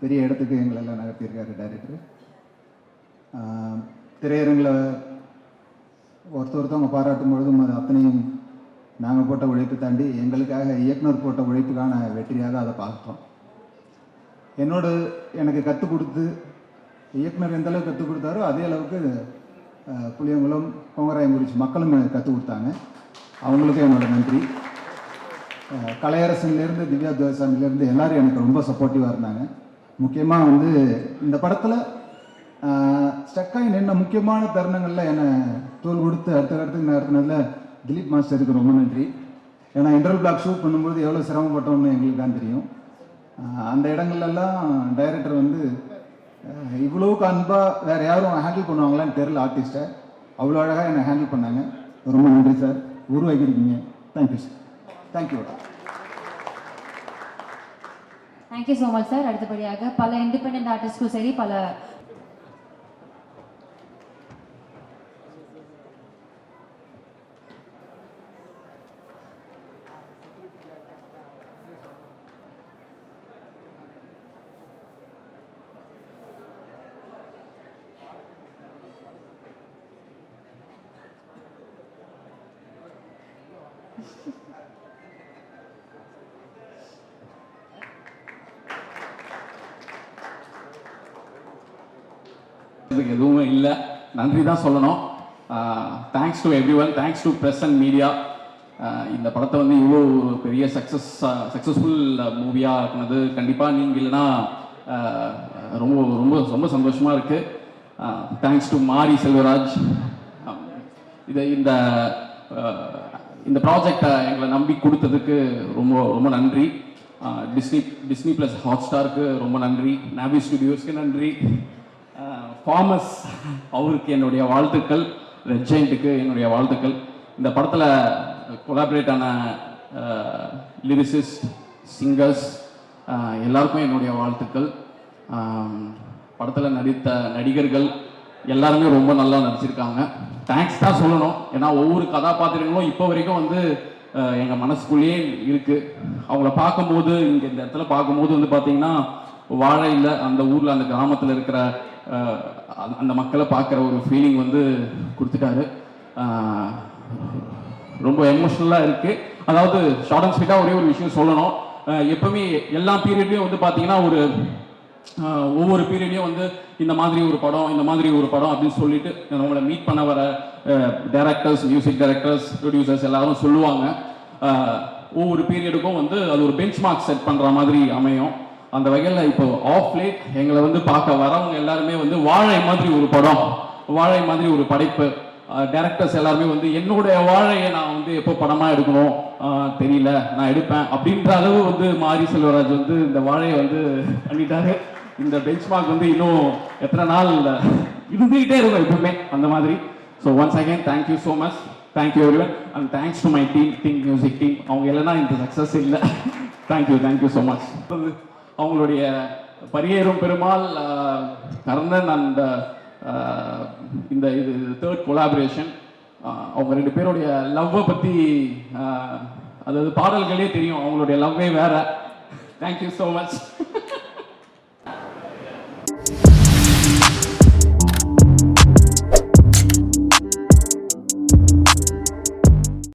பெரிய இடத்துக்கு எங்களெல்லாம் நகர்த்தியிருக்காரு டைரக்டர். திரையரங்கில் ஒருத்தவங்க பாராட்டும் பொழுதும் அது அத்தனையும் நாங்கள் போட்ட உழைப்பு தாண்டி எங்களுக்காக இயக்குனர் போட்ட உழைப்புக்கான வெற்றியாக அதை பார்த்தோம். எனக்கு கற்றுக் கொடுத்து இயக்குனர் எந்த அளவுக்கு கற்றுக் கொடுத்தாரோ அதே அளவுக்கு புளியங்குளம் கோங்கராயங்குறிச்சி மக்களும் எனக்கு கற்றுக் கொடுத்தாங்க. அவங்களுக்கும் என்னோட நன்றி. கலையரசன்லேருந்து திவ்யா துவசாமிலேருந்து எல்லோரும் எனக்கு ரொம்ப சப்போர்ட்டிவாக இருந்தாங்க. முக்கியமாக இந்த படத்தில் ஸ்டக்காகி நின்ன முக்கியமான தருணங்களில் என்னை தோல் கொடுத்து அடுத்த இடத்துக்கு நடத்தினதில் திலீப் மாஸ்டருக்கு ரொம்ப நன்றி. ஏன்னா இன்டர்வல் பிளாக் ஷூட் பண்ணும்போது எவ்வளோ சிரமப்பட்டோம்னு எங்களுக்கு தான் தெரியும். அந்த இடங்கள்லாம் டைரக்டர் இவ்வளோக்கு அன்பாக வேறு யாரும் ஹேண்டில் பண்ணுவாங்களான்னு தெரில. ஆர்டிஸ்ட்டை அவ்வளோ அழகாக என்னை ஹேண்டில் பண்ணாங்க. ரொம்ப நன்றி சார். உருவாக்கியிருக்கீங்க. Thank you sir. Thank you. Thank you so much sir. அடுத்தபடியாக பல இண்டிபெண்டன்ட் ஆர்டிஸ்ட்க்கும் சரி பல எதுவுமே இல்லை, நன்றி தான் சொல்லணும். Thanks to every one, thanks to press and media. இந்த படத்தை இவ்வளோ பெரிய சக்ஸஸ்ஃபுல் மூவியாக இருக்குனது கண்டிப்பாக நீங்கள் இல்லைன்னா ரொம்ப ரொம்ப ரொம்ப சந்தோஷமாக இருக்குது. தேங்க்ஸ் டு மாரி செல்வராஜ். இந்த ப்ராஜெக்டை எங்களை நம்பி கொடுத்ததுக்கு ரொம்ப ரொம்ப நன்றி. டிஸ்னி ப்ளஸ் ஹாட்ஸ்டாருக்கு ரொம்ப நன்றி. நாவி ஸ்டுடியோஸ்க்கு நன்றி. ஃபார்மஸ் அவருக்கு என்னுடைய வாழ்த்துக்கள். ரெட் ஜெயண்ட்டுக்கு என்னுடைய வாழ்த்துக்கள். இந்த படத்தில் கொலாபரேட் ஆன லிரிசிஸ்ட், சிங்கர்ஸ் எல்லாருக்கும் என்னுடைய வாழ்த்துக்கள். படத்தில் நடித்த நடிகர்கள் எல்லாருமே ரொம்ப நல்லா நடிச்சிருக்காங்க. தேங்க்ஸ் தான் சொல்லணும். ஏன்னா ஒவ்வொரு கதாபாத்திரங்களும் இப்போ வரைக்கும் எங்கள் மனசுக்குள்ளேயே இருக்குது. அவங்கள பார்க்கும்போது இங்கே இந்த இடத்துல பார்க்கும்போது பார்த்தீங்கன்னா வாழையில் அந்த ஊரில் அந்த கிராமத்தில் இருக்கிற அந்த மக்களை பார்க்குற ஒரு ஃபீலிங் கொடுத்துட்டாரு. ரொம்ப எமோஷ்னலாக இருக்குது. அதாவது ஷார்ட் அண்ட் ஸ்வீட்டாக ஒரே ஒரு விஷயம் சொல்லணும். எப்பவுமே எல்லா பீரியட்லேயும் பார்த்தீங்கன்னா ஒவ்வொரு பீரியட்லையும் இந்த மாதிரி ஒரு படம் அப்படின்னு சொல்லிட்டு நம்மளை மீட் பண்ண வர டைரக்டர்ஸ், மியூசிக் டைரக்டர்ஸ், ப்ரொடியூசர்ஸ் எல்லாரும் சொல்லுவாங்க. ஒவ்வொரு பீரியடுக்கும் அது ஒரு பெஞ்ச் மார்க் செட் பண்ணுற மாதிரி அமையும். அந்த வகையில் இப்போ ஆஃப் லேட் எங்களை பார்க்க வரவங்க எல்லாருமே வாழை மாதிரி ஒரு படம், வாழை மாதிரி ஒரு படைப்பு. டைரக்டர்ஸ் எல்லாருமே என்னுடைய வாழையை நான் எப்போ படமாக எடுக்கணும் தெரியல, நான் எடுப்பேன் அப்படின்ற அளவு மாரி செல்வராஜ் இந்த வாழையை பண்ணிட்டாரு. இந்த பெஞ்ச் மார்க் இன்னும் எத்தனை நாள் இருந்துகிட்டே இருக்கும் எப்பவுமே அந்த மாதிரி. So once again thank you so much. Thank you everyone and thanks to my team, think music team. அவங்க இல்லைன்னா இந்த சக்ஸஸ் இல்லை. Thank you so much. அவங்களுடைய பரியேறும் பெருமாள், கர்ணன் அண்ட் இது தேர்ட் கொலாபரேஷன். அவங்க ரெண்டு பேருடைய லவ்வை பற்றி அதாவது பாடல்களே தெரியும். அவங்களுடைய லவ்வே வேற. Thank you so much.